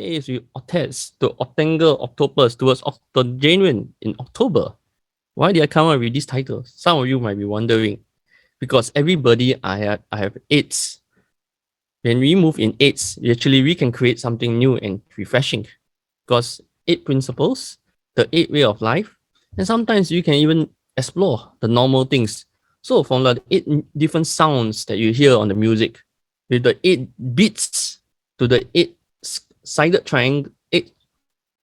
pace with OCTAVES to Octangle Octopus towards Octogenarian in October. Why did I come up with this title? Some of you might be wondering. Because everybody I have AIDS. When we move in AIDS, we can create something new and refreshing. Because 8 principles, the 8 way of life, and sometimes you can even explore the normal things. So from the 8 different sounds that you hear on the music, with the 8 beats to the 8-sided triangle,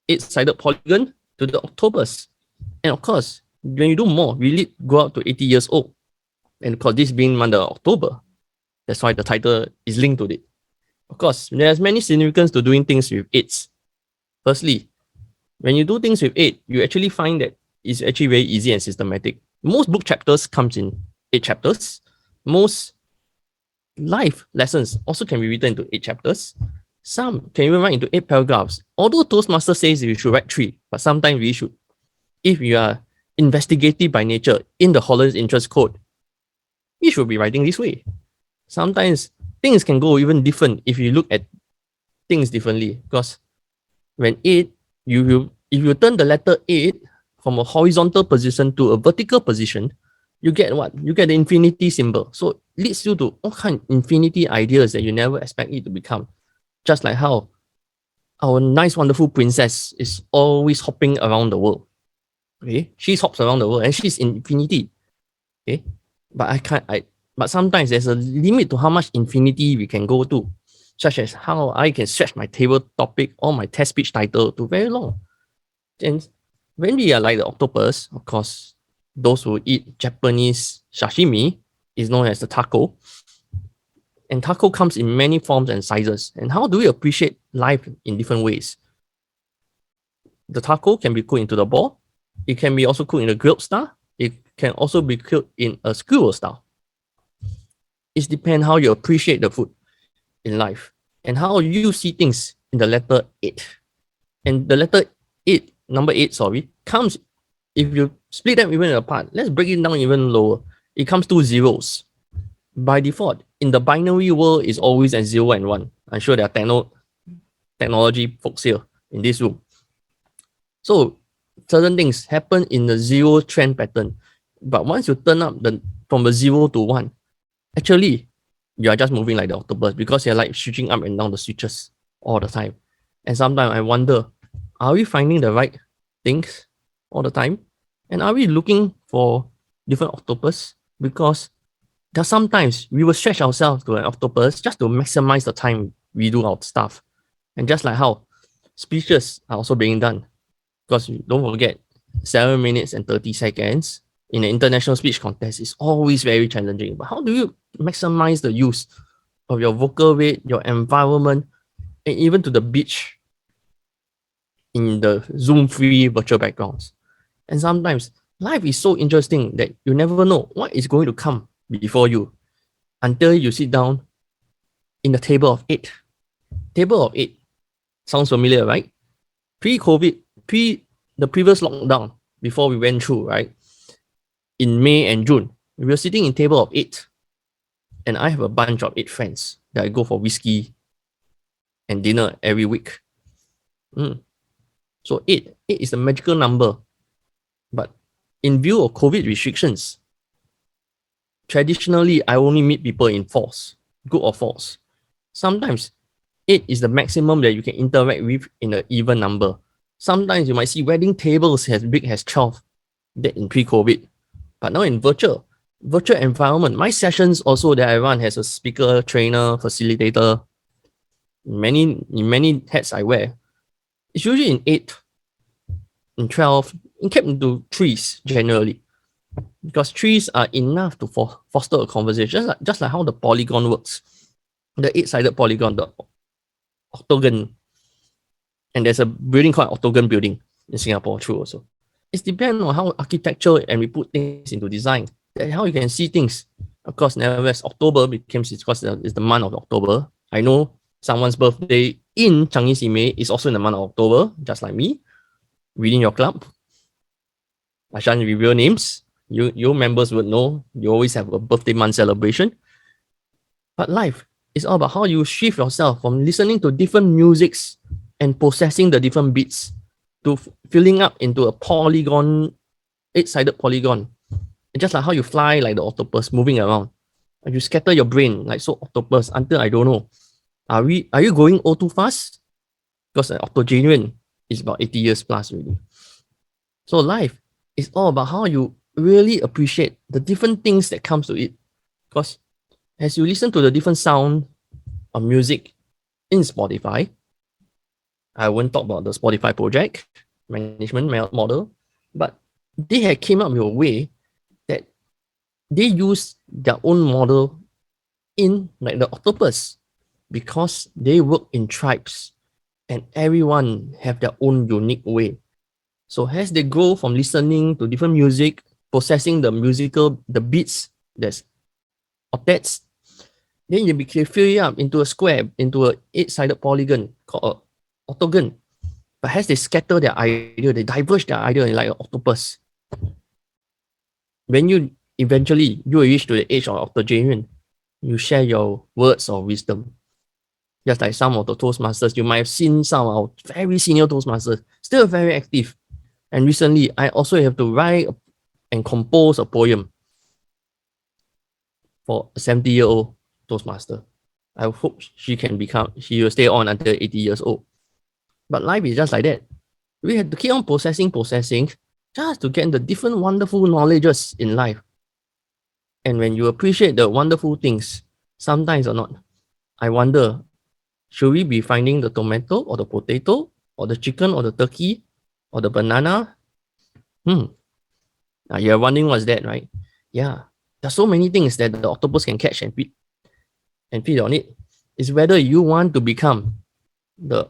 8-sided polygon to the octopus. And of course, when you do more, we go up to 80 years old. And of course, this being month of October, that's why the title is linked to it. Of course, there's many significance to doing things with 8s. Firstly, when you do things with 8, you actually find that it's actually very easy and systematic. Most book chapters comes in 8 chapters. Most life lessons also can be written into 8 chapters. Some can even write into 8 paragraphs. Although Toastmasters says we should write 3, but sometimes we should. If you are investigative by nature in the Holland's interest code, we should be writing this way. Sometimes things can go even different if you look at things differently. Because when 8, if you turn the letter 8 from a horizontal position to a vertical position, you get what? You get the infinity symbol. So it leads you to all kind of infinity ideas that you never expect it to become. Just like how our nice, wonderful princess is always hopping around the world. Okay, she hops around the world and she's infinity. Okay, but sometimes there's a limit to how much infinity we can go to, such as how I can stretch my table topic or my test speech title to very long. And when we are like the octopus, of course, those who eat Japanese sashimi is known as the taco. And taco comes in many forms and sizes. And how do we appreciate life in different ways? The taco can be cooked into the ball. It can be also cooked in a grilled style. It can also be cooked in a skewer style. It depends how you appreciate the food in life and how you see things in the letter 8. And the letter 8, number 8, comes, if you split them even apart, let's break it down even lower. It comes to zeros. By default, in the binary world, it's always at 0 and 1. I'm sure there are technology folks here in this room. So certain things happen in the 0 trend pattern. But once you turn up from the 0 to 1, actually, you are just moving like the octopus because you're like switching up and down the switches all the time. And sometimes I wonder, are we finding the right things all the time? And are we looking for different octopus? Because there are sometimes we will stretch ourselves to an octopus just to maximize the time we do our stuff. And just like how speeches are also being done. Because don't forget, 7 minutes and 30 seconds in an international speech contest is always very challenging. But how do you maximize the use of your vocal rate, your environment, and even to the beach in the Zoom-free virtual backgrounds? And sometimes life is so interesting that you never know what is going to come before you until you sit down in the table of 8. Table of 8. Sounds familiar, right? Pre-COVID, the previous lockdown, before we went through, right? In May and June, we were sitting in table of 8. And I have a bunch of 8 friends that I go for whiskey and dinner every week. So 8 is a magical number. But in view of COVID restrictions, traditionally, I only meet people in 4s, group of 4s. Sometimes 8 is the maximum that you can interact with in an even number. Sometimes you might see wedding tables as big as 12 that in pre-COVID. But now in virtual environment, my sessions also that I run has a speaker, trainer, facilitator. In many hats I wear. It's usually in 8, in 12, and kept into 3s generally. Because 3s are enough to foster a conversation, just like how the polygon works. The 8-sided polygon, the octagon. And there's a building called Octagon building in Singapore too also. It depends on how architecture and we put things into design, how you can see things. Of course, nevertheless, October because it's the month of October. I know someone's birthday in Changi Simei is also in the month of October, just like me, within your club. I shan't reveal names. Your members would know you always have a birthday month celebration. But life is all about how you shift yourself from listening to different musics and processing the different bits to filling up into a polygon, 8-sided polygon. It's just like how you fly like the octopus moving around. And you scatter your brain like so octopus until I don't know. Are you going all too fast? Because an octogenarian is about 80 years plus already. So life is all about how you really appreciate the different things that comes to it. Because as you listen to the different sound of music in Spotify, I won't talk about the Spotify project management model, but they had came up with a way that they use their own model in like the octopus because they work in tribes and everyone have their own unique way. So as they go from listening to different music, processing the beats, that's octets, then you fill it up into a square, into a 8-sided polygon called an octagon. But as they scatter their idea, they diverge their idea like an octopus. When you eventually you reach to the age of octogenarian, you share your words of wisdom. Just like some of the Toastmasters, you might have seen some of our very senior Toastmasters, still very active. And recently, I also have to write and compose a poem for a 70-year-old Toastmaster. I hope she will stay on until 80 years old. But life is just like that. We have to keep on processing, just to get the different wonderful knowledges in life. And when you appreciate the wonderful things, sometimes or not, I wonder, should we be finding the tomato or the potato or the chicken or the turkey or the banana? Now you're wondering what's that, right? Yeah. There's so many things that the octopus can catch and feed on it. It's whether you want to become the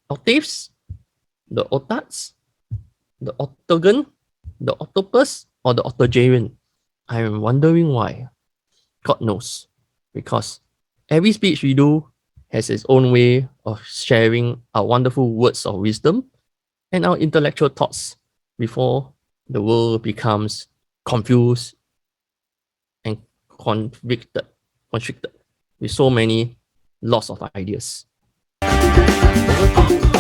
octaves, the otats, the octagon, the octopus, or the octogenarian. I am wondering why. God knows. Because every speech we do has its own way of sharing our wonderful words of wisdom and our intellectual thoughts before the world becomes confused and constricted with so many lots of ideas. Over to you.